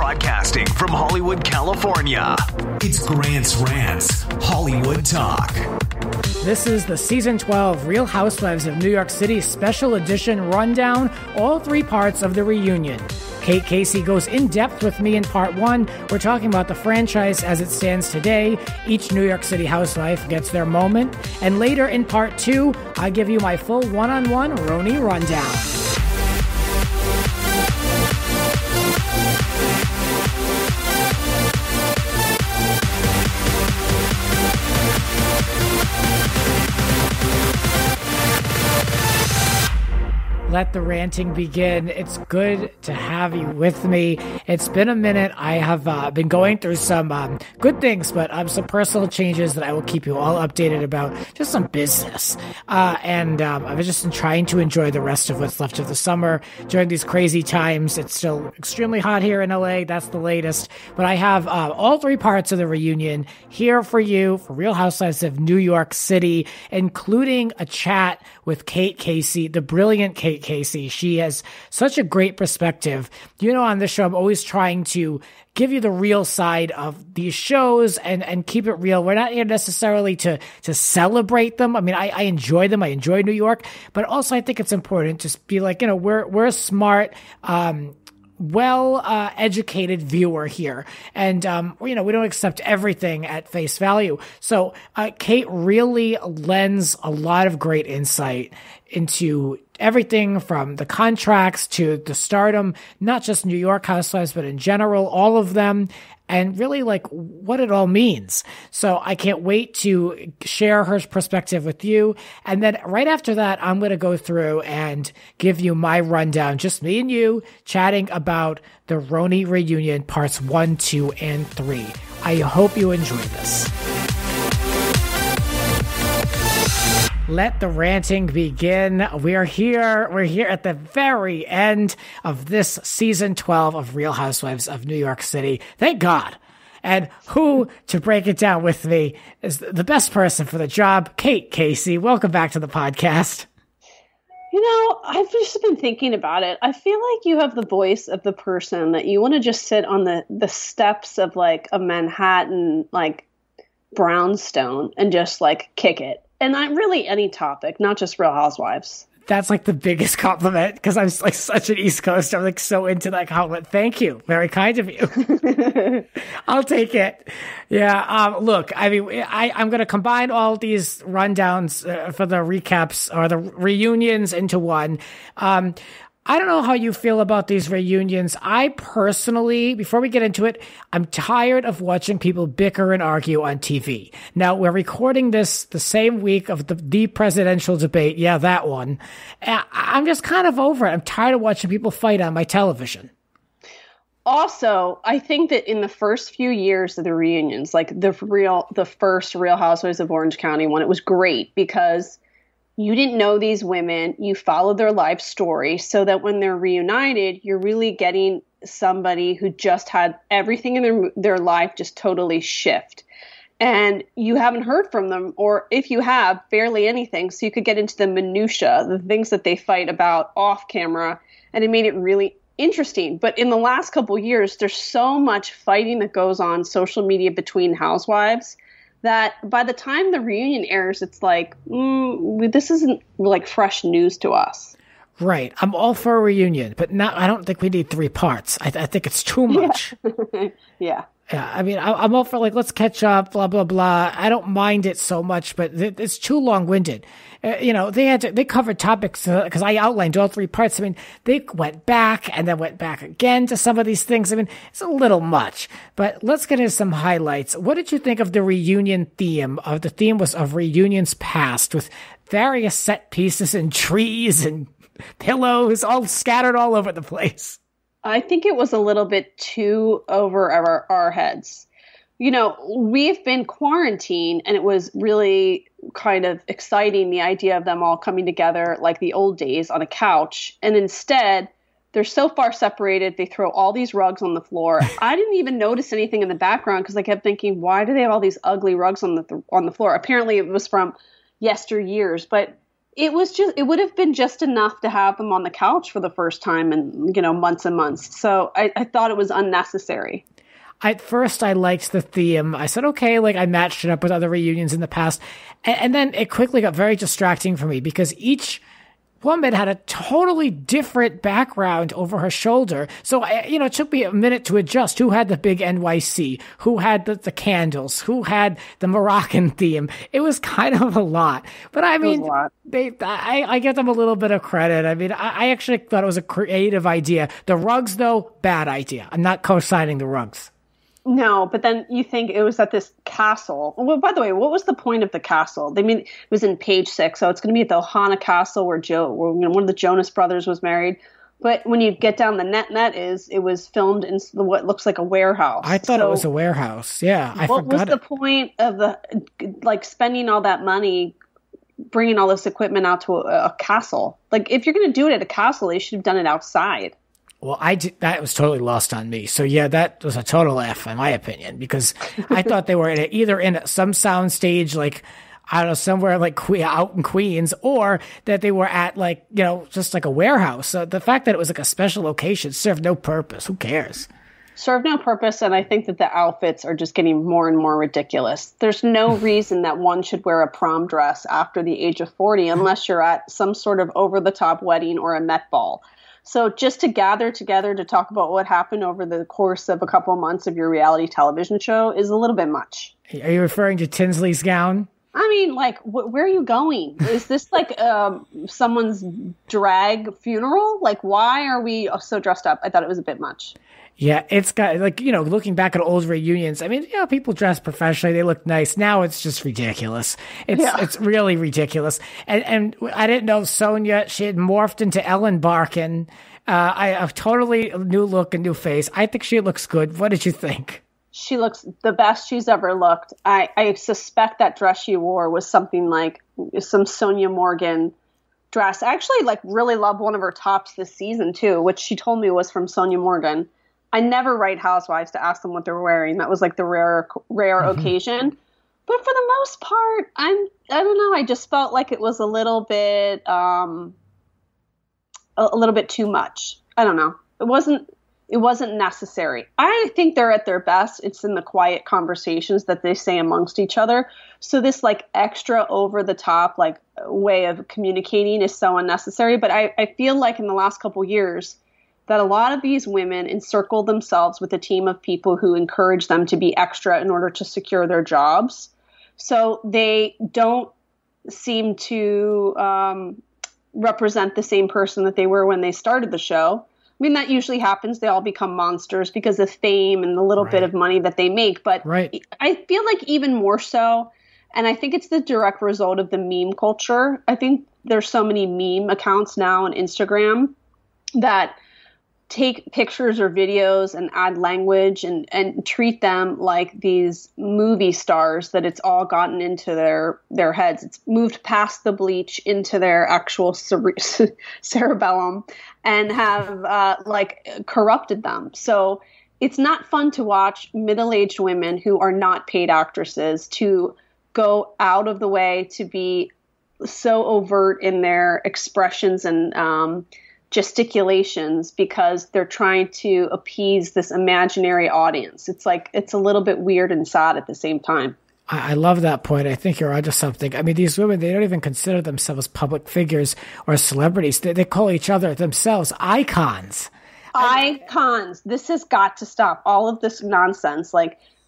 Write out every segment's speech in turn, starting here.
Broadcasting from Hollywood, California, it's Grant's Rants, Hollywood Talk. This is the Season 12 Real Housewives of New York City Special Edition rundown, all three parts of the reunion. Kate Casey goes in depth with me in part one. We're talking about the franchise as it stands today. Each New York City housewife gets their moment. And later in part two, I give you my full one-on-one RHONY rundown. Let the ranting begin. It's good to have you with me. It's been a minute. I have been going through some good things, but some personal changes that I will keep you all updated about. Just some business. And I was just trying to enjoy the rest of what's left of the summer during these crazy times. It's still extremely hot here in LA. That's the latest. But I have all three parts of the reunion here for you for Real Housewives of New York City, including a chat with Kate Casey, the brilliant Kate Casey. She has such a great perspective. You know, on this show, I'm always trying to give you the real side of these shows and keep it real. We're not here necessarily to celebrate them. I mean, I enjoy them. I enjoy New York, but also I think it's important to be like, you know, we're a smart, educated viewer here. And, you know, we don't accept everything at face value. So, Kate really lends a lot of great insight into everything from the contracts to the stardom, not just New York housewives, but in general, all of them, and really like what it all means. So I can't wait to share her perspective with you. And then right after that, I'm going to go through and give you my rundown, just me and you chatting about the RHONY reunion parts 1, 2, and 3. I hope you enjoy this. Let the ranting begin. We're here at the very end of this season 12 of Real Housewives of New York City. Thank God. And who to break it down with me is the best person for the job, Kate Casey. Welcome back to the podcast. You know, I've just been thinking about it. I feel like you have the voice of the person that you want to just sit on the steps of like a Manhattan, like brownstone and just like kick it. And not really any topic, not just Real Housewives. That's like the biggest compliment because I'm like such an East Coaster. I'm like so into that compliment. Thank you. Very kind of you. I'll take it. Yeah. Look, I mean, I'm going to combine all these rundowns for the recaps or the reunions into one. I don't know how you feel about these reunions. I personally, before we get into it, I'm tired of watching people bicker and argue on TV. Now, we're recording this the same week of the presidential debate. Yeah, that one. I'm just kind of over it. I'm tired of watching people fight on my television. Also, I think that in the first few years of the reunions, like the first Real Housewives of Orange County one, it was great because you didn't know these women, you followed their life story so that when they're reunited, you're really getting somebody who just had everything in their life just totally shift. And you haven't heard from them, or if you have, barely anything. So you could get into the minutia, the things that they fight about off camera, and it made it really interesting. But in the last couple years, there's so much fighting that goes on social media between housewives that by the time the reunion airs, it's like, this isn't like fresh news to us. Right. I'm all for a reunion, but I don't think we need 3 parts. I think it's too much. Yeah. Yeah. I mean, I'm all for like, let's catch up, blah, blah, blah. I don't mind it so much, but it's too long-winded. You know, they covered topics because I outlined all 3 parts. I mean, they went back and then went back again to some of these things. I mean, it's a little much, but let's get into some highlights. What did you think of the reunion theme? The theme was of reunions past with various set pieces and trees and pillows all scattered all over the place. I think it was a little bit too over our heads. You know, we've been quarantined and it was really kind of exciting, the idea of them all coming together like the old days on a couch. And instead, they're so far separated, they throw all these rugs on the floor. I didn't even notice anything in the background because I kept thinking, why do they have all these ugly rugs on the floor? Apparently it was from yesteryears, but it would have been just enough to have them on the couch for the first time in, months and months. So I thought it was unnecessary. At first, I liked the theme. I said, okay, like I matched it up with other reunions in the past. And then it quickly got very distracting for me because each woman had a totally different background over her shoulder. So, it took me a minute to adjust. Who had the big NYC? Who had the candles? Who had the Moroccan theme? It was kind of a lot. But I mean, I give them a little bit of credit. I mean, I actually thought it was a creative idea. The rugs, though, bad idea. I'm not co-signing the rugs. No, but then you think it was at this castle. Well, by the way, what was the point of the castle? It was in page 6, so it's going to be at the Ohana Castle where one of the Jonas brothers was married. But when you get down the net it was filmed in what looks like a warehouse. I thought it was a warehouse. Yeah, I forgot. What was the point of spending all that money, bringing all this equipment out to a castle? Like, if you're going to do it at a castle, they should have done it outside. Well, that was totally lost on me. So yeah, that was a total F in my opinion, because I thought they were either in some sound stage, like, I don't know, somewhere like out in Queens, or that they were at just like a warehouse. So the fact that it was like a special location served no purpose. Who cares? Served no purpose. And I think that the outfits are just getting more and more ridiculous. There's no reason that one should wear a prom dress after the age of 40, unless you're at some sort of over the top wedding or a Met ball. So just to gather together to talk about what happened over the course of a couple of months of your reality television show is a little bit much. Are you referring to Tinsley's gown? I mean, like, where are you going? Is this like someone's drag funeral? Like, why are we so dressed up? I thought it was a bit much. Yeah, it's got, looking back at old reunions, I mean, people dress professionally, they look nice. Now it's just ridiculous. It's really ridiculous. And I didn't know Sonia, she had morphed into Ellen Barkin. A totally new look, a new face. I think she looks good. What did you think? She looks the best she's ever looked. I suspect that dress she wore was something like some Sonia Morgan dress. I actually really love one of her tops this season too, which she told me was from Sonia Morgan. I never write housewives to ask them what they're wearing. That was like the rare occasion. But for the most part, I don't know. I just felt like it was a little bit too much. I don't know. It wasn't necessary. I think they're at their best. It's in the quiet conversations that they say amongst each other. So this extra over the top way of communicating is so unnecessary. But I feel like in the last couple years that a lot of these women encircle themselves with a team of people who encourage them to be extra in order to secure their jobs. So they don't seem to represent the same person that they were when they started the show. I mean, that usually happens. They all become monsters because of fame and the little bit of money that they make. But I feel like even more so, and I think it's the direct result of the meme culture. I think there's so many meme accounts now on Instagram that take pictures or videos and add language and treat them like these movie stars, that it's all gotten into their heads. It's moved past the bleach into their actual cerebellum and have corrupted them. So it's not fun to watch middle-aged women who are not paid actresses to go out of the way to be so overt in their expressions and gesticulations because they're trying to appease this imaginary audience. It's a little bit weird and sad at the same time. I love that point. I think you're onto something. I mean, these women, they don't even consider themselves public figures or celebrities. They call each other themselves icons. Icons. This has got to stop. All of this nonsense.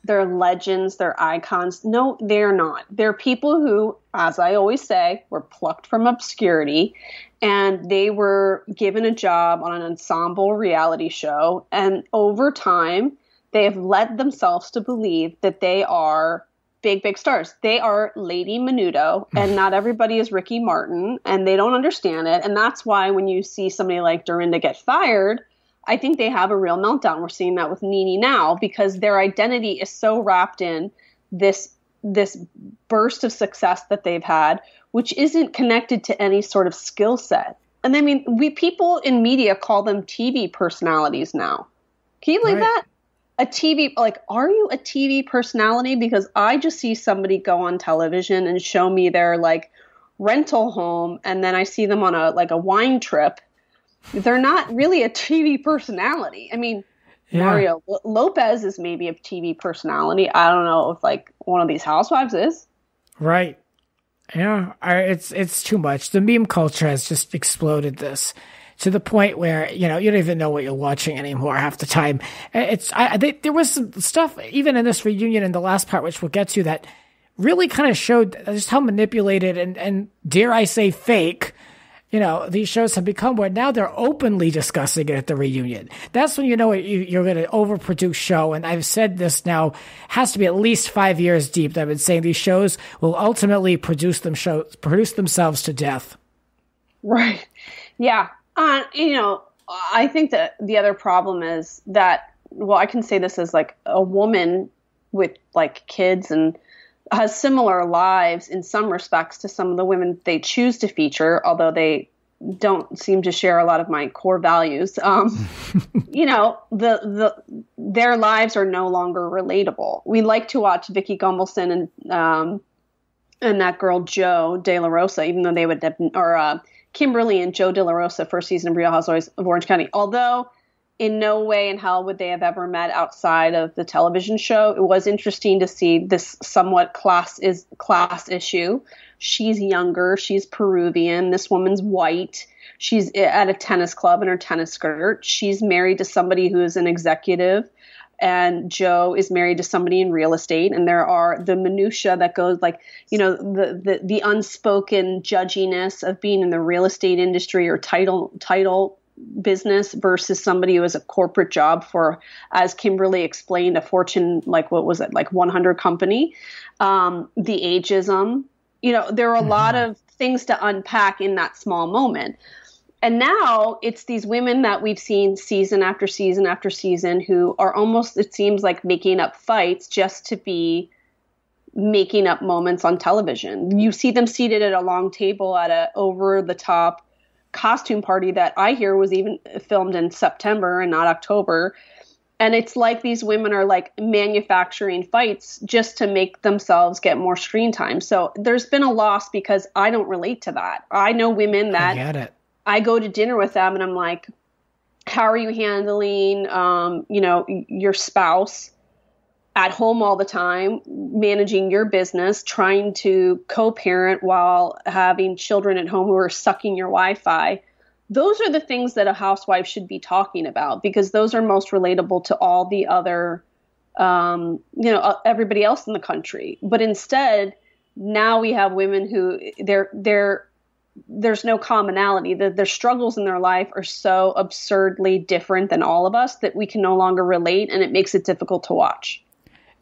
They're legends, they're icons. No, they're not. They're people who, as I always say, were plucked from obscurity, and they were given a job on an ensemble reality show. And over time, they have led themselves to believe that they are big, big stars. They are Lady Menudo, and not everybody is Ricky Martin, and they don't understand it. And that's why when you see somebody like Dorinda get fired, I think they have a real meltdown. We're seeing that with Nene now because their identity is so wrapped in this burst of success that they've had, which isn't connected to any sort of skill set. And I mean, people in media call them TV personalities now. Can you believe that? A TV, are you a TV personality? Because I just see somebody go on television and show me their rental home and then I see them on a wine trip, they're not really a TV personality. I mean, Mario Lopez is maybe a TV personality. I don't know if like one of these housewives is. Right. Yeah, it's too much. The meme culture has just exploded this to the point where, you don't even know what you're watching anymore half the time. There was some stuff, even in this reunion in the last part, which we'll get to, that really kind of showed just how manipulated and dare I say fake, these shows have become, where now they're openly discussing it at the reunion. That's when you know you're going to overproduce show. And I've said this now, has to be at least 5 years deep, that I've been saying these shows will ultimately produce themselves to death. Right. Yeah. I think that the other problem is that, well, I can say this as like a woman with like kids and has similar lives in some respects to some of the women they choose to feature, although they don't seem to share a lot of my core values. Their lives are no longer relatable. We like to watch Vicky Gumbelson and that girl Jo De La Rosa, even though they would have been, or Kimberly and Jo De La Rosa, first season of Real Housewives of Orange County. Although in no way in hell would they have ever met outside of the television show. It was interesting to see this somewhat class issue. She's younger. She's Peruvian. This woman's white. She's at a tennis club in her tennis skirt. She's married to somebody who is an executive. And Jo is married to somebody in real estate. And there are the minutia that goes like, the unspoken judginess of being in the real estate industry or title business versus somebody who has a corporate job for, as Kimberly explained, a Fortune, like what was it, like 100 company, the ageism, there are a lot of things to unpack in that small moment. And now it's these women that we've seen season after season after season who are almost, it seems like, making up fights just to be making up moments on television. You see them seated at a long table at a over the top costume party that I hear was even filmed in September and not October. And it's like these women are like manufacturing fights just to make themselves get more screen time. So there's been a loss because I don't relate to that. I know women that I get it. I go to dinner with them and I'm like, how are you handling, your spouse at home all the time, managing your business, trying to co-parent while having children at home who are sucking your Wi-Fi? Those are the things that a housewife should be talking about because those are most relatable to all the other, everybody else in the country. But instead, now we have women who there's no commonality. Their struggles in their life are so absurdly different than all of us that we can no longer relate, and it makes it difficult to watch.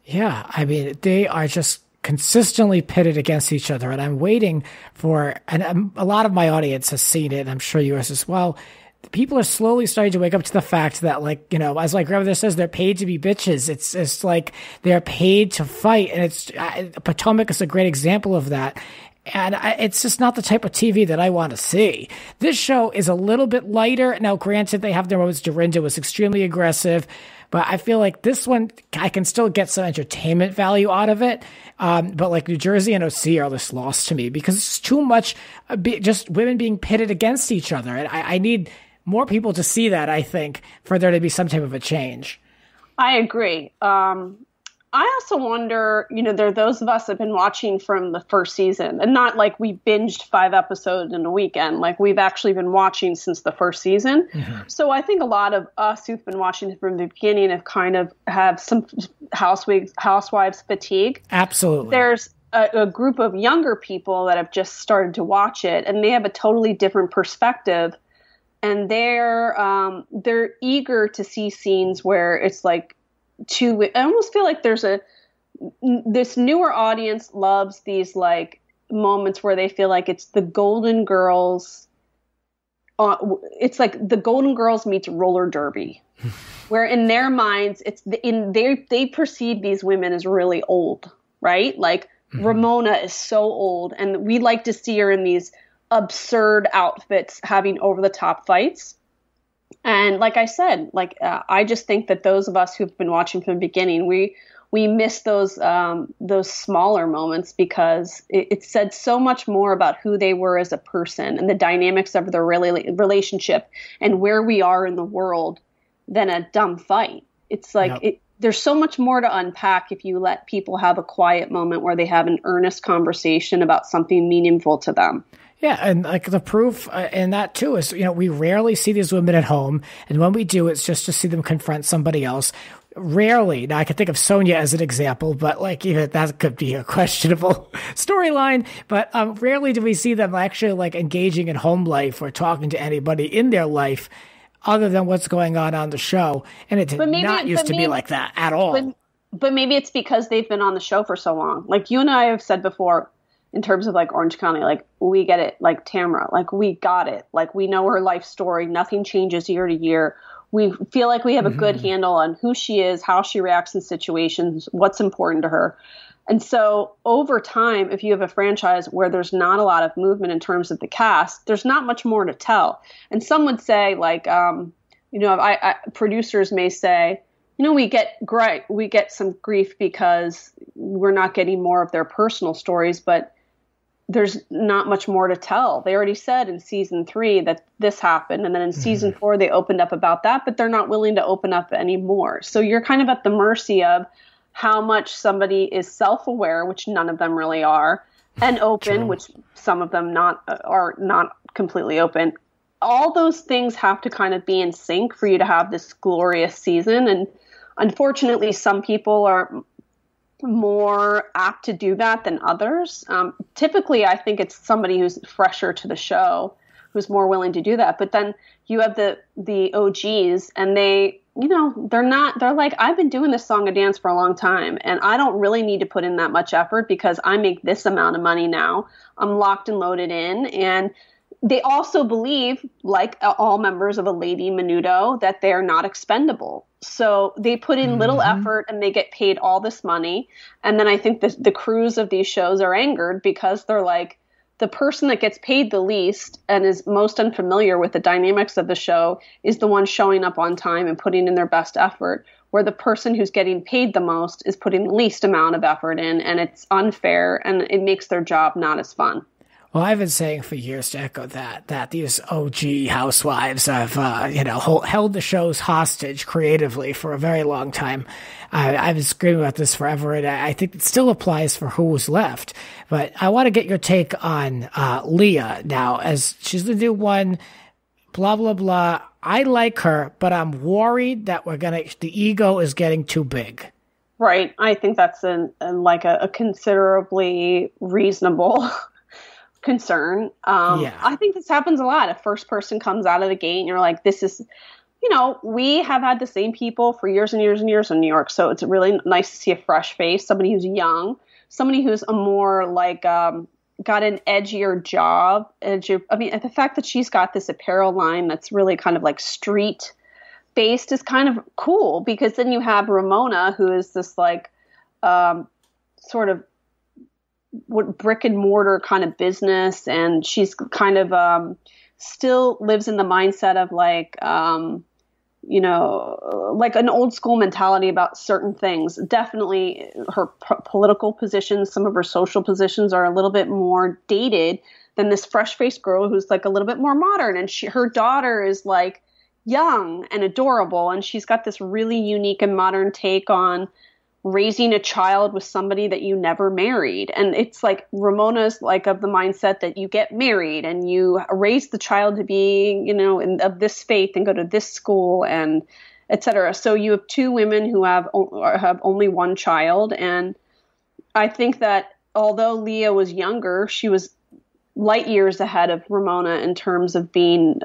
Yeah, I mean, they are just consistently pitted against each other, and I'm waiting for, and a lot of my audience has seen it, and I'm sure yours as well. People are slowly starting to wake up to the fact that, like, as my grandmother says, they're paid to be bitches. It's like they're paid to fight, and Potomac is a great example of that. And it's just not the type of TV that I want to see. This show is a little bit lighter. Now, granted, they have their moments. Dorinda was extremely aggressive, but I feel like this one, I can still get some entertainment value out of it. But like New Jersey and OC are just lost to me because it's too much just women being pitted against each other. And I need more people to see that, I think, for there to be some type of a change. I agree. I also wonder, there are those of us that have been watching from the first season and not like we binged 5 episodes in a weekend. Like we've actually been watching since the first season. Mm-hmm. So I think a lot of us who've been watching from the beginning have kind of have some housewives fatigue. Absolutely. There's a group of younger people that have just started to watch it and they have a totally different perspective. And they're eager to see scenes where it's like, I almost feel like this newer audience loves these like moments where they feel like it's the Golden Girls. It's like the Golden Girls meets roller derby, where in their minds they perceive these women as really old, right? Like Ramona is so old, and we like to see her in these absurd outfits, having over the top fights. And like I said, I just think that those of us who've been watching from the beginning, we we miss those smaller moments because it said so much more about who they were as a person and the dynamics of their relationship and where we are in the world than a dumb fight. It's like there's so much more to unpack if you let people have a quiet moment where they have an earnest conversation about something meaningful to them. Yeah, and like the proof in that too is, we rarely see these women at home, and when we do, it's just to see them confront somebody else. Rarely. Now, I can think of Sonia as an example, but like even that could be a questionable storyline. But rarely do we see them actually like engaging in home life or talking to anybody in their life other than what's going on the show. And it did not used to be like that at all. But maybe it's because they've been on the show for so long. Like you and I have said before, in terms of like Orange County, like we get it, like Tamara, like we got it. Like we know her life story. Nothing changes year to year. We feel like we have a good handle on who she is, how she reacts in situations, what's important to her. And so over time, if you have a franchise where there's not a lot of movement in terms of the cast, there's not much more to tell. And some would say like, producers may say, we get some grief because we're not getting more of their personal stories, but there's not much more to tell. They already said in season 3 that this happened. And then in season 4, they opened up about that, but they're not willing to open up anymore. So you're kind of at the mercy of how much somebody is self-aware, which none of them really are, and open, which some of them are not completely open. All those things have to kind of be in sync for you to have this glorious season. And unfortunately, some people are more apt to do that than others. Typically, I think it's somebody who's fresher to the show who's more willing to do that. But then you have the OGs, and they're like, I've been doing this song and dance for a long time, and I don't really need to put in that much effort because I make this amount of money now. I'm locked and loaded in. And they also believe, like all members of a Lady Menudo, that they're not expendable. So they put in little effort and they get paid all this money. And then I think the crews of these shows are angered because they're like, the person that gets paid the least and is most unfamiliar with the dynamics of the show is the one showing up on time and putting in their best effort, where the person who's getting paid the most is putting the least amount of effort in, and it's unfair and it makes their job not as fun. Well, I've been saying for years to echo that these OG housewives have, held the shows hostage creatively for a very long time. I've been screaming about this forever, and I think it still applies for who's left. But I want to get your take on Leah now, as she's the new one, blah, blah, blah. I like her, but I'm worried that the ego is getting too big. Right. I think that's a considerably reasonable concern. I think this happens a lot. A first person comes out of the gate and you're like, this is, we have had the same people for years and years and years in New York. So it's really nice to see a fresh face, somebody who's young, somebody who's a more like, got an edgier job. The fact that she's got this apparel line that's really kind of like street based is kind of cool, because then you have Ramona, who is this like, sort of what brick and mortar kind of business, and she's kind of still lives in the mindset of like like an old school mentality about certain things. Definitely her political positions, some of her social positions are a little bit more dated than this fresh faced girl who's like a little bit more modern, and her daughter is like young and adorable, and she's got this really unique and modern take on raising a child with somebody that you never married. And it's like Ramona's like of the mindset that you get married and you raise the child to be, of this faith and go to this school and et cetera. So you have two women who have only one child. And I think that although Leah was younger, she was light years ahead of Ramona in terms of being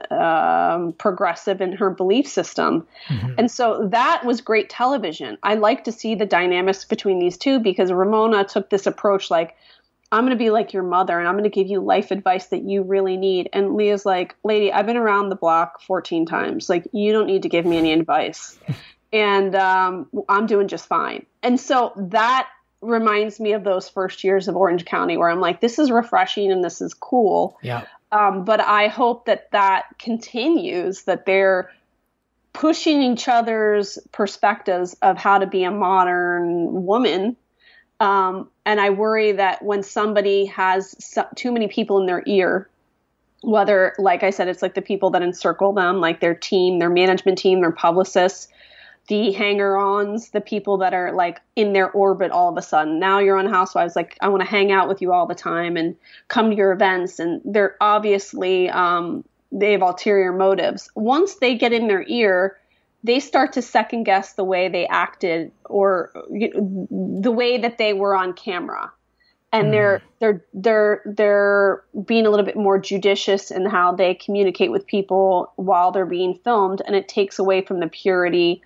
progressive in her belief system. Mm-hmm. And so that was great television. I like to see the dynamics between these two, because Ramona took this approach like, I'm going to be like your mother and I'm going to give you life advice that you really need. And Leah's like, lady, I've been around the block 14 times. Like, you don't need to give me any advice. And I'm doing just fine. And so that reminds me of those first years of Orange County, where I'm like, this is refreshing and this is cool. Yeah. But I hope that continues, that they're pushing each other's perspectives of how to be a modern woman. And I worry that when somebody has too many people in their ear, whether, like I said, it's like the people that encircle them, like their team, their management team, their publicists, the hanger-ons, the people that are like in their orbit all of a sudden. Now you're on Housewives, like, I want to hang out with you all the time and come to your events. And they're obviously, they have ulterior motives. Once they get in their ear, they start to second guess the way they acted or the way that they were on camera. And they're being a little bit more judicious in how they communicate with people while they're being filmed. And it takes away from the purity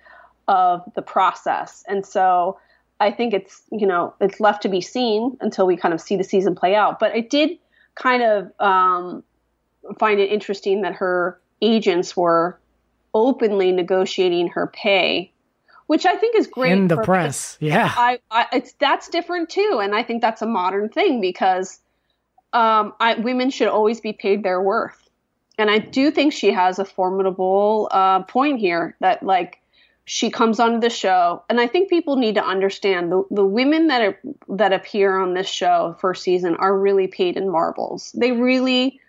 of the process. And so I think it's left to be seen until we kind of see the season play out. But I did kind of find it interesting that her agents were openly negotiating her pay, which I think is great in the press. Yeah, that's different too, and I think that's a modern thing because women should always be paid their worth. And I do think she has a formidable point here that, like, she comes onto the show, and I think people need to understand the women that appear on this show first season are really paid in marbles. They really,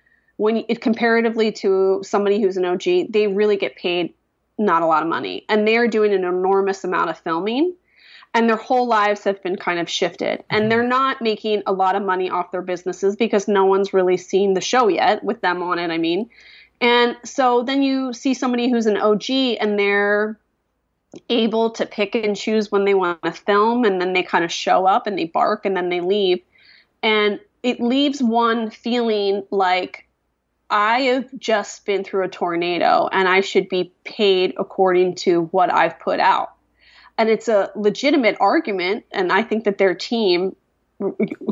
comparatively to somebody who's an OG, they really get paid not a lot of money, and they are doing an enormous amount of filming, and their whole lives have been kind of shifted, and they're not making a lot of money off their businesses because no one's really seen the show yet with them on it. I mean, and so then you see somebody who's an OG and they're able to pick and choose when they want to film, and then they kind of show up and they bark and then they leave, and it leaves one feeling like, I have just been through a tornado and I should be paid according to what I've put out. And it's a legitimate argument. And I think that their team,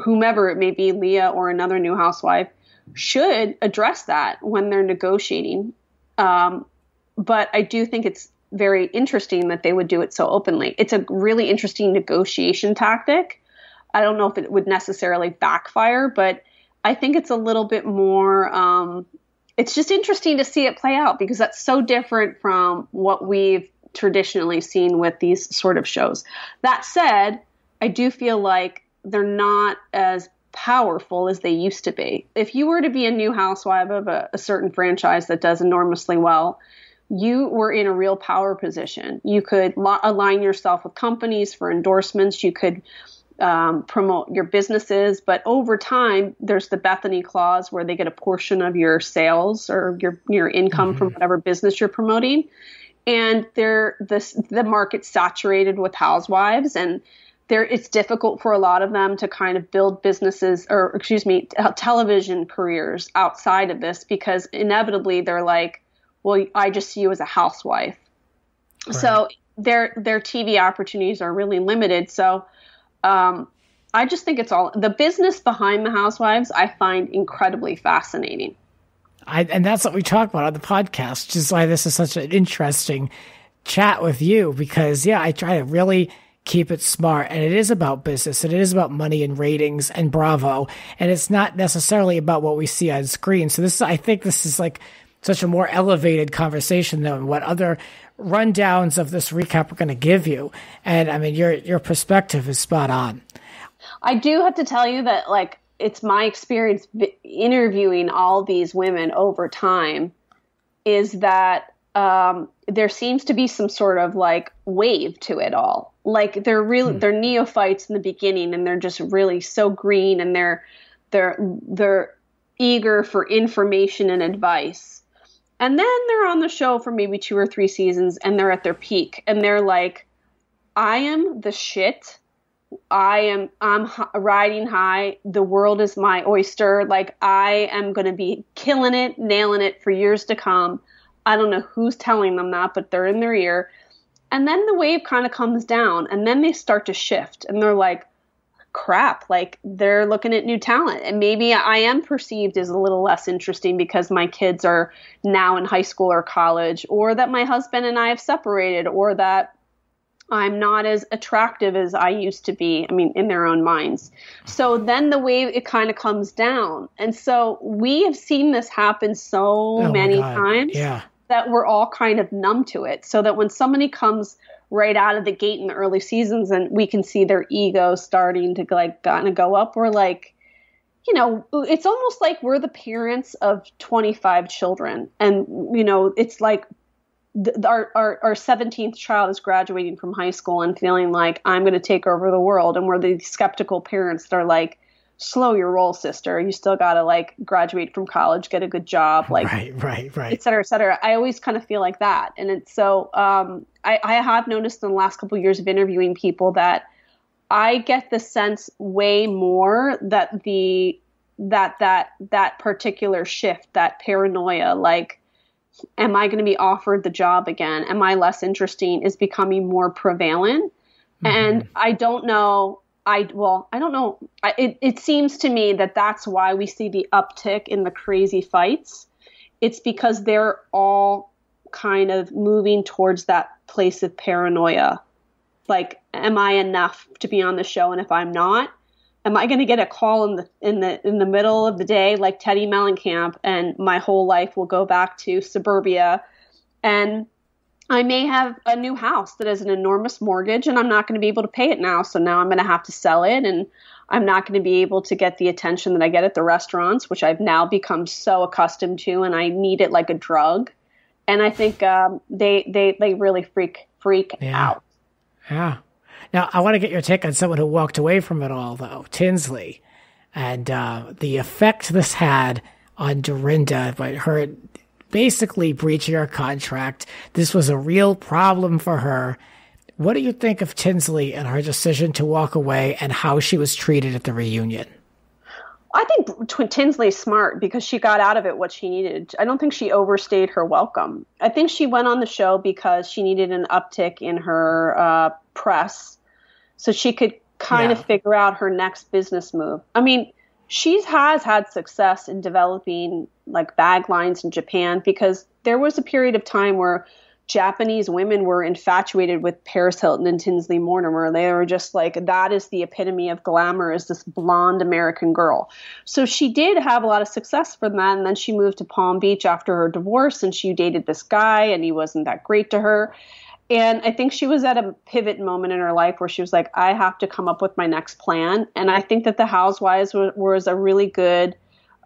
whomever it may be, Leah or another new housewife, should address that when they're negotiating. But I do think it's very interesting that they would do it so openly. It's a really interesting negotiation tactic. I don't know if it would necessarily backfire, but I think it's a little bit more, it's just interesting to see it play out because that's so different from what we've traditionally seen with these sort of shows. That said, I do feel like they're not as powerful as they used to be. If you were to be a new housewife of a certain franchise that does enormously well, you were in a real power position. You could align yourself with companies for endorsements. You could promote your businesses, but over time, there's the Bethany clause where they get a portion of your sales or your income from whatever business you're promoting. And the market's saturated with housewives, and it's difficult for a lot of them to kind of build businesses television careers outside of this because inevitably they're like, well, I just see you as a housewife. Right. So their TV opportunities are really limited. So I just think it's all the business behind the housewives I find incredibly fascinating. And that's what we talk about on the podcast, which is why this is such an interesting chat with you because, I try to really keep it smart. And it is about business. And it is about money and ratings and Bravo. And it's not necessarily about what we see on screen. So I think this is like such a more elevated conversation than what other rundowns of this recap are going to give you. And I mean, your perspective is spot on. I do have to tell you that, like, it's my experience interviewing all these women over time is that there seems to be some sort of like wave to it all. Like they're neophytes in the beginning and they're just really so green and they're eager for information and advice. And then they're on the show for maybe 2 or 3 seasons and they're at their peak and they're like, I am the shit. I'm riding high. The world is my oyster. Like I am going to be killing it, nailing it for years to come. I don't know who's telling them that, but they're in their ear. And then the wave kind of comes down and then they start to shift and they're like, crap, like they're looking at new talent. And maybe I am perceived as a little less interesting because my kids are now in high school or college, or that my husband and I have separated, or that I'm not as attractive as I used to be. I mean, in their own minds. So then the wave, it kind of comes down. And so we have seen this happen so many times. Yeah. that we're all kind of numb to it, so that when somebody comes right out of the gate in the early seasons and we can see their ego starting to like kind of go up, we're like, you know, it's almost like we're the parents of 25 children. And, you know, it's like our 17th child is graduating from high school and feeling like I'm going to take over the world. And we're the skeptical parents that are like, slow your roll, sister. You still got to like graduate from college, get a good job, like, right. et cetera, et cetera. I always kind of feel like that. And it's so, I have noticed in the last couple of years of interviewing people that I get the sense way more that that particular shift, that paranoia, like, am I going to be offered the job again? Am I less interesting, is becoming more prevalent. And I don't know. I don't know. It seems to me that that's why we see the uptick in the crazy fights. It's because they're all kind of moving towards that place of paranoia. Like, am I enough to be on the show? And if I'm not, am I going to get a call in the middle of the day, like Teddy Mellencamp, and my whole life will go back to suburbia, and I may have a new house that has an enormous mortgage and I'm not going to be able to pay it now. So now I'm going to have to sell it, and I'm not going to be able to get the attention that I get at the restaurants, which I've now become so accustomed to, and I need it like a drug. And I think they really freak out. Yeah. Now, I want to get your take on someone who walked away from it all, though, Tinsley, and the effect this had on Dorinda, but her basically breaching her contract. This was a real problem for her. What do you think of Tinsley and her decision to walk away and how she was treated at the reunion? I think Tinsley's smart because she got out of it what she needed. I don't think she overstayed her welcome. I think she went on the show because she needed an uptick in her press so she could kind of figure out her next business move. I mean, she has had success in developing like bag lines in Japan, because there was a period of time where Japanese women were infatuated with Paris Hilton and Tinsley Mortimer. They were just like, that is the epitome of glamour, is this blonde American girl. So she did have a lot of success from that. And then she moved to Palm Beach after her divorce, and she dated this guy and he wasn't that great to her. And I think she was at a pivot moment in her life where she was like, I have to come up with my next plan. And I think that the Housewives was a really good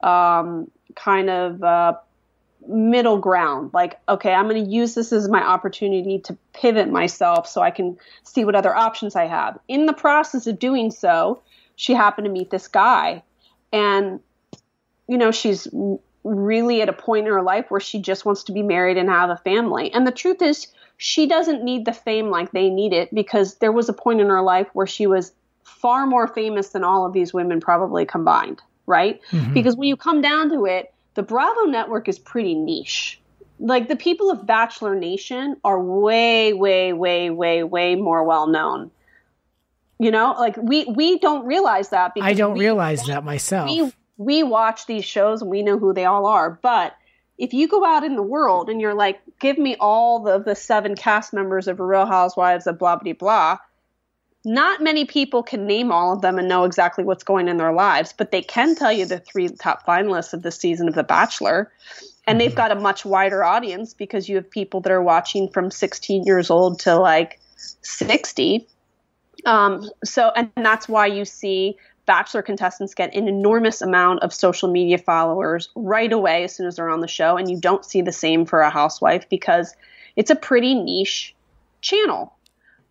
kind of middle ground. Like, okay, I'm going to use this as my opportunity to pivot myself so I can see what other options I have. In the process of doing so, she happened to meet this guy. And, you know, she's really at a point in her life where she just wants to be married and have a family. And the truth is, she doesn't need the fame like they need it, because there was a point in her life where she was far more famous than all of these women probably combined, right? Because when you come down to it, the Bravo network is pretty niche. Like, the people of Bachelor Nation are way, way, way, way, way more well known. You know, like we don't realize that. Because I don't realize that myself. We watch these shows and we know who they all are. But if you go out in the world and you're like, give me all the 7 cast members of Real Housewives of blah, blah, blah, not many people can name all of them and know exactly what's going in their lives, but they can tell you the 3 top finalists of this season of The Bachelor. And they've got a much wider audience because you have people that are watching from 16 years old to like 60. And that's why you see Bachelor contestants get an enormous amount of social media followers right away as soon as they're on the show. And you don't see the same for a housewife because it's a pretty niche channel.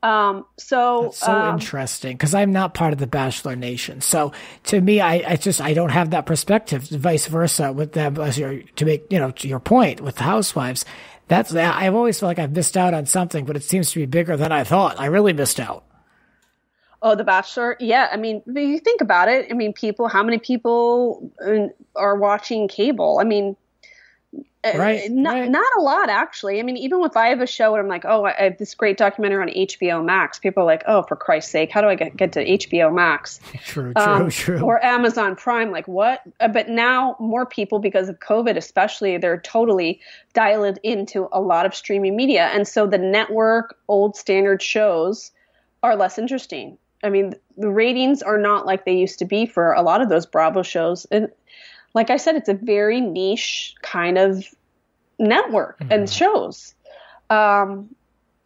That's so interesting, because I'm not part of the Bachelor Nation. So to me, I don't have that perspective. Vice versa with them, to your point with the Housewives. I've always felt like I've missed out on something, but it seems to be bigger than I thought. I really missed out. Oh, The Bachelor. Yeah. I mean, you think about it. I mean, how many people are watching cable? I mean, not a lot, actually. I mean, even if I have a show and I'm like, oh, I have this great documentary on HBO Max, people are like, oh, for Christ's sake, how do I get to HBO Max? True. Or Amazon Prime, like what? But now more people, because of COVID especially, they're totally dialed into a lot of streaming media. And so the network old standard shows are less interesting. I mean, the ratings are not like they used to be for a lot of those Bravo shows. And like I said, it's a very niche kind of network and shows.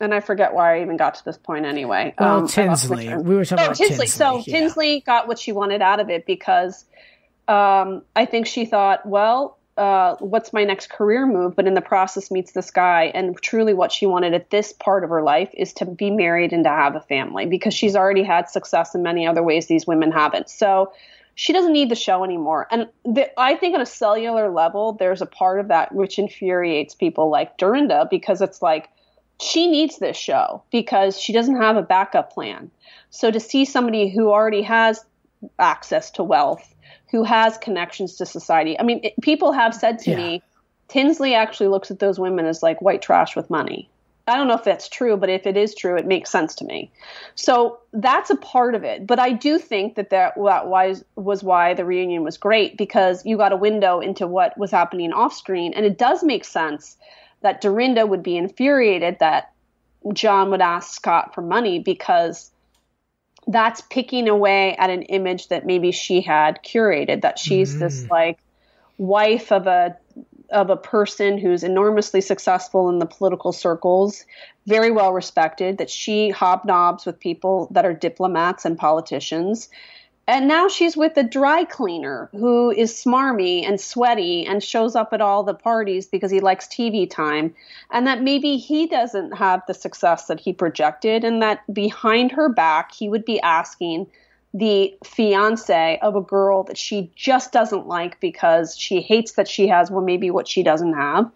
And I forget why I even got to this point anyway. Well, Tinsley. We were talking about Tinsley. So Tinsley got what she wanted out of it because I think she thought, well, what's my next career move? But in the process meets this guy. And truly what she wanted at this part of her life is to be married and to have a family, because she's already had success in many other ways these women haven't. So she doesn't need the show anymore. And I think on a cellular level, there's a part of that which infuriates people like Dorinda, because it's like, she needs this show because she doesn't have a backup plan. So to see somebody who already has access to wealth, who has connections to society. I mean, people have said to me, Tinsley actually looks at those women as like white trash with money. I don't know if that's true, but if it is true, it makes sense to me. So that's a part of it. But I do think that was why the reunion was great, because you got a window into what was happening off screen. And it does make sense that Dorinda would be infuriated that John would ask Scott for money, because that's picking away at an image that maybe she had curated, that she's this like wife of a person who's enormously successful in the political circles, very well respected, that she hobnobs with people that are diplomats and politicians. And now she's with a dry cleaner who is smarmy and sweaty and shows up at all the parties because he likes TV time, and that maybe he doesn't have the success that he projected, and that behind her back he would be asking the fiance of a girl that she just doesn't like because she hates that she has, well, maybe what she doesn't have.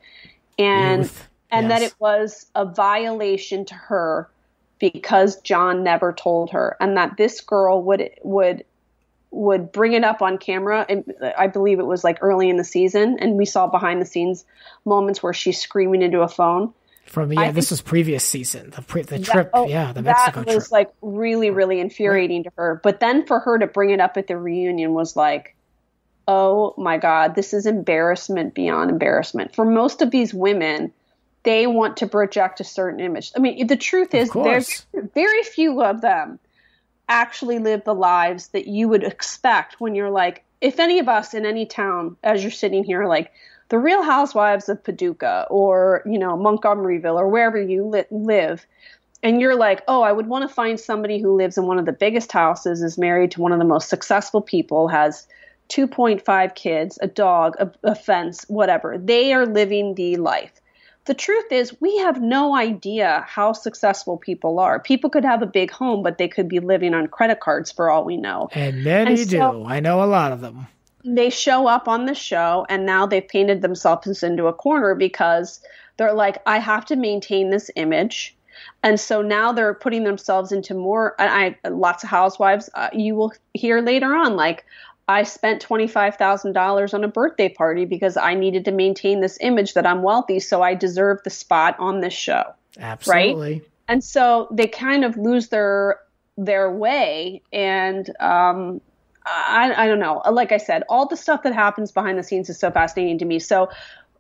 And that it was a violation to her because John never told her, and that this girl would bring it up on camera. And I believe it was like early in the season, and we saw behind the scenes moments where she's screaming into a phone. This was previous season, the trip, the Mexico trip. That was like really, really infuriating to her. But then for her to bring it up at the reunion was like, oh my God, this is embarrassment beyond embarrassment. For most of these women, they want to project a certain image. I mean, the truth is there's very few of them actually live the lives that you would expect when you're like, if any of us in any town, as you're sitting here, like the Real Housewives of Paducah or, Montgomeryville or wherever you live, and you're like, oh, I would want to find somebody who lives in one of the biggest houses, is married to one of the most successful people, has 2.5 kids, a dog, a fence, whatever. They are living the life. The truth is, we have no idea how successful people are. People could have a big home, but they could be living on credit cards for all we know. And many do. I know a lot of them. They show up on the show, and now they've painted themselves into a corner because they're like, I have to maintain this image. And so now they're putting themselves into more, lots of housewives, you will hear later on, like, I spent $25,000 on a birthday party because I needed to maintain this image that I'm wealthy, so I deserve the spot on this show. Absolutely. Right? And so they kind of lose their way. And I don't know. Like I said, all the stuff that happens behind the scenes is so fascinating to me. So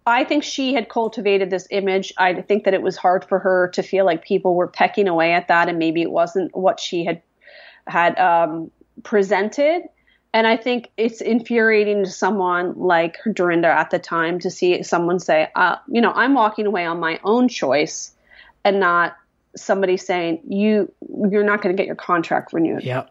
I think she had cultivated this image. I think that it was hard for her to feel like people were pecking away at that, and maybe it wasn't what she had presented. And I think it's infuriating to someone like Dorinda at the time to see someone say, I'm walking away on my own choice, and not somebody saying you're not going to get your contract renewed. Yep.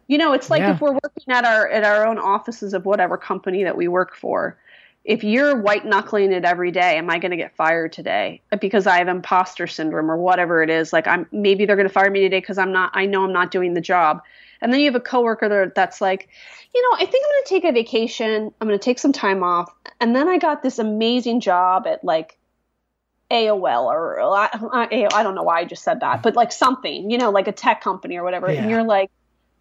It's like if we're working at our own offices of whatever company that we work for. If you're white knuckling it every day, am I going to get fired today because I have imposter syndrome or whatever it is? Like maybe they're going to fire me today because I know I'm not doing the job. And then you have a coworker that's like, I think I'm going to take a vacation. I'm going to take some time off. And then I got this amazing job at like AOL or I don't know why I just said that, but like something, like a tech company or whatever. Yeah. And you're like,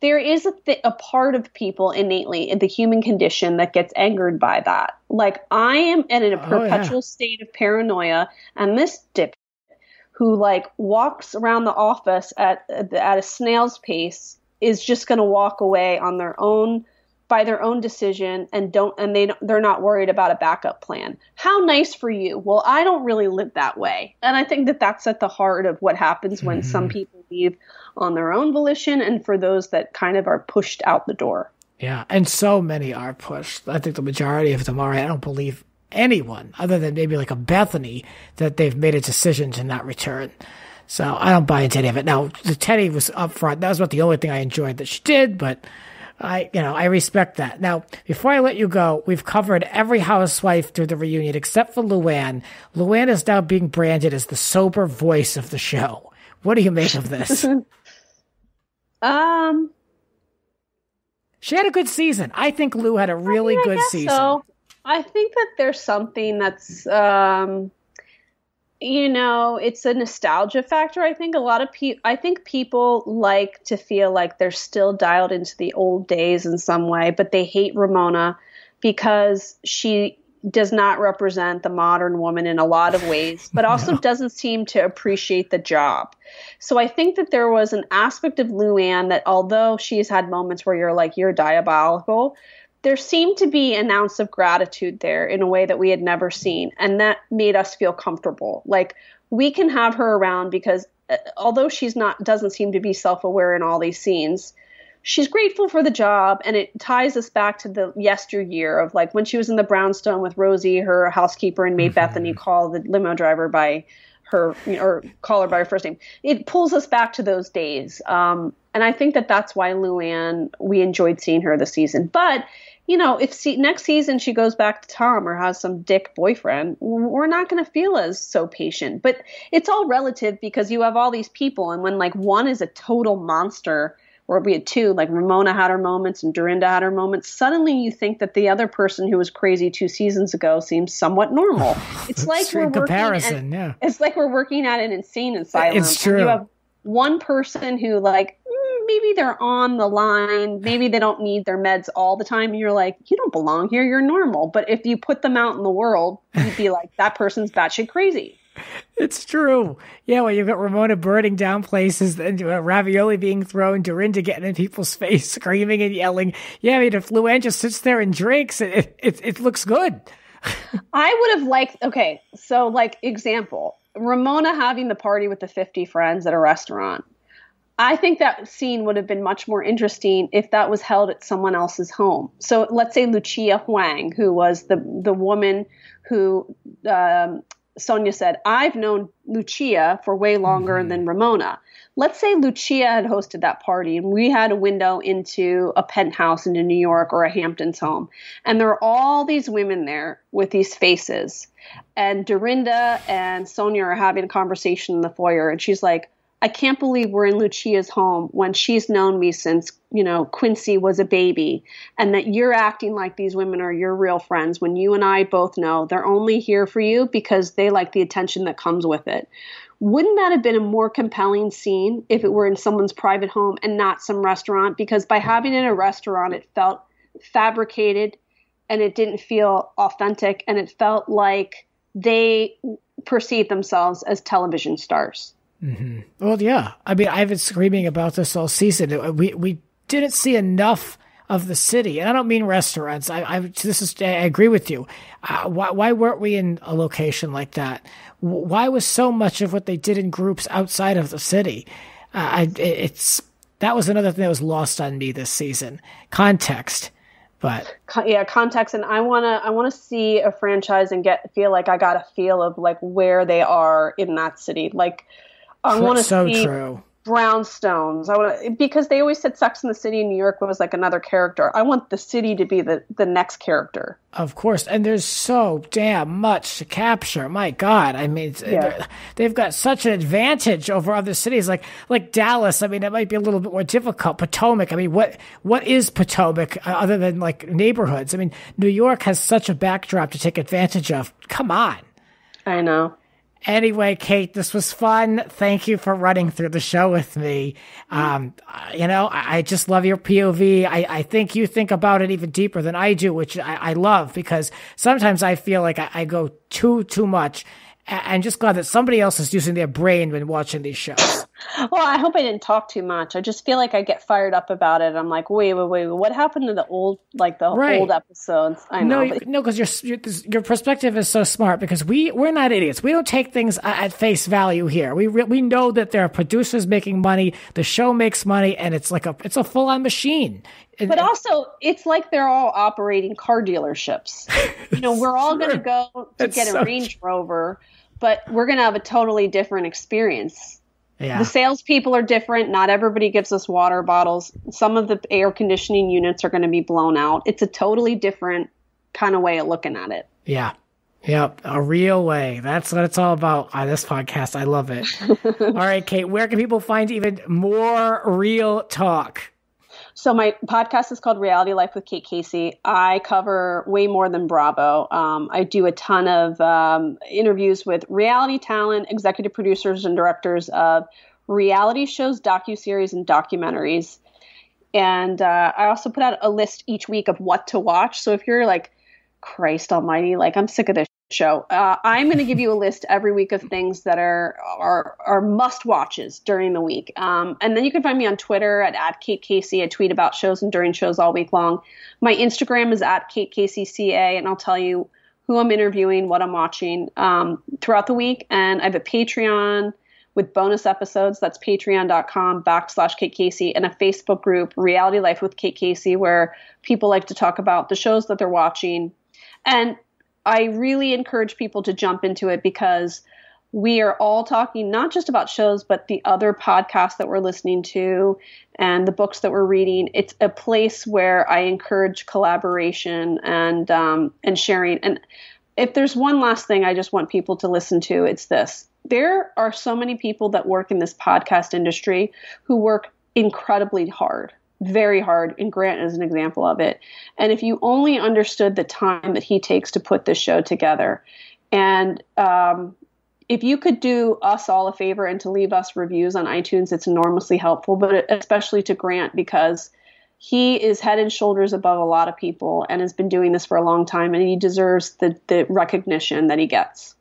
there is a part of people innately in the human condition that gets angered by that. Like I am in a perpetual state of paranoia, and this dip who like walks around the office at a snail's pace is just going to walk away on their own by their own decision and they're not worried about a backup plan. How nice for you. Well, I don't really live that way. And I think that that's at the heart of what happens when some people leave on their own volition, and for those that kind of are pushed out the door. Yeah. And so many are pushed. I think the majority of them are. I don't believe anyone other than maybe like a Bethany that they've made a decision to not return. So I don't buy into any of it. Now, the Teddy was up front. That was about the only thing I enjoyed that she did, but I respect that. Now, before I let you go, we've covered every housewife through the reunion except for Luann. Luann is now being branded as the sober voice of the show. What do you make of this? She had a good season. I think Lou had a really good season. So. I think that there's something that's, it's a nostalgia factor. I think a lot of people like to feel like they're still dialed into the old days in some way, but they hate Ramona because she does not represent the modern woman in a lot of ways, but also doesn't seem to appreciate the job. So I think that there was an aspect of Luann that, although she's had moments where you're like, you're diabolical, there seemed to be an ounce of gratitude there in a way that we had never seen. And that made us feel comfortable. Like, we can have her around because although doesn't seem to be self-aware in all these scenes, she's grateful for the job. And it ties us back to the yesteryear of like when she was in the brownstone with Rosie, her housekeeper, and made Bethany call the limo driver by her, or call her by her first name. It pulls us back to those days. And I think that that's why Luann, we enjoyed seeing her this season. But if next season she goes back to Tom or has some dick boyfriend, we're not going to feel as so patient. But it's all relative because you have all these people. And when like one is a total monster, or we had two, like Ramona had her moments and Dorinda had her moments, suddenly you think that the other person who was crazy 2 seasons ago seems somewhat normal. It's like it's like we're working at an insane asylum. It's true. You have one person who like, maybe they're on the line. Maybe they don't need their meds all the time. And you're like, you don't belong here. You're normal. But if you put them out in the world, you'd be like, that person's batshit crazy. It's true. Yeah, well, you've got Ramona burning down places, and ravioli being thrown, Dorinda getting in people's face, screaming and yelling. Yeah, I mean, if Luann just sits there and drinks, it looks good. I would have liked, okay, so like example, Ramona having the party with the 50 friends at a restaurant. I think that scene would have been much more interesting if that was held at someone else's home. So let's say Lucia Huang, who was the woman who Sonia said, I've known Lucia for way longer than Ramona. Let's say Lucia had hosted that party and we had a window into a penthouse in New York or a Hamptons home. And there are all these women there with these faces. And Dorinda and Sonia are having a conversation in the foyer. And she's like, I can't believe we're in Lucia's home when she's known me since, Quincy was a baby, and that you're acting like these women are your real friends when you and I both know they're only here for you because they like the attention that comes with it. Wouldn't that have been a more compelling scene if it were in someone's private home and not some restaurant? Because by having it in a restaurant, it felt fabricated and it didn't feel authentic, and it felt like they perceived themselves as television stars. Mm-hmm. Well, yeah. I mean, I've been screaming about this all season. We didn't see enough of the city, and I don't mean restaurants. I agree with you. Why weren't we in a location like that? Why was so much of what they did in groups outside of the city? That was another thing that was lost on me this season. Context. But yeah, context, and I want to see a franchise and feel like I got a feel of like where they are in that city. Like, I want to see true. brownstones. Because they always said Sex in the City in New York was like another character. I want the city to be the next character. Of course, and there's so damn much to capture. My God, I mean, they've got such an advantage over other cities, like Dallas. I mean, it might be a little bit more difficult. Potomac. I mean, what is Potomac other than like neighborhoods? I mean, New York has such a backdrop to take advantage of. Come on. I know. Anyway, Kate, this was fun. Thank you for running through the show with me. I just love your POV. I think you think about it even deeper than I do, which I love, because sometimes I feel like I go too much. And just glad that somebody else is using their brain when watching these shows. Well, I hope I didn't talk too much. I just feel like I get fired up about it. I'm like, wait, what happened to the old, like the old episodes? I know. No, because your perspective is so smart, because we're not idiots. We don't take things at face value here. We know that there are producers making money, the show makes money, and it's a full on machine. But also, it's like they're all operating car dealerships. We're all going to go to get a Range Rover, but we're going to have a totally different experience. Yeah. The salespeople are different. Not everybody gives us water bottles. Some of the air conditioning units are going to be blown out. It's a totally different kind of way of looking at it. Yeah. Yep. A real way. That's what it's all about on this podcast. I love it. All right, Kate, where can people find even more real talk? So my podcast is called Reality Life with Kate Casey. I cover way more than Bravo. I do a ton of interviews with reality talent, executive producers, and directors of reality shows, docuseries, and documentaries. And I also put out a list each week of what to watch. So if you're like, Christ almighty, like I'm sick of this show, I'm going to give you a list every week of things that are must watches during the week. And then you can find me on Twitter at Kate Casey. I tweet about shows and during shows all week long. My Instagram is at Kate Casey CA, and I'll tell you who I'm interviewing, what I'm watching throughout the week. And I have a Patreon with bonus episodes. That's patreon.com/Kate Casey, and a Facebook group, Reality Life with Kate Casey, where people like to talk about the shows that they're watching. And I really encourage people to jump into it, because we are all talking not just about shows, but the other podcasts that we're listening to and the books that we're reading. It's a place where I encourage collaboration and sharing. And if there's one last thing I just want people to listen to, it's this. There are so many people that work in this podcast industry who work incredibly hard. Very hard, and Grant is an example of it. And if you only understood the time that he takes to put this show together, and if you could do us all a favor and to leave us reviews on iTunes, it's enormously helpful, but especially to Grant, because he is head and shoulders above a lot of people and has been doing this for a long time, and he deserves the recognition that he gets.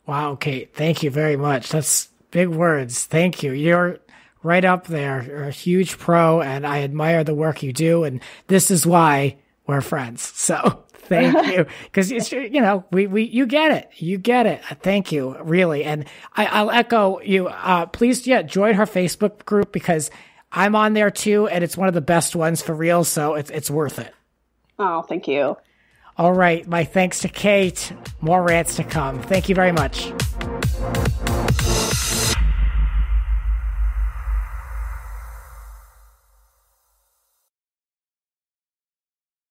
Wow, Kate, thank you very much. That's big words. Thank you. You're right up there. You're a huge pro, and I admire the work you do, and this is why we're friends. So thank you, because it's, you get it. You get it. Thank you, really. And I'll echo you. Please, join her Facebook group, because I'm on there too, and it's one of the best ones for real. So it's worth it. Oh, thank you. All right. My thanks to Kate. More rants to come. Thank you very much.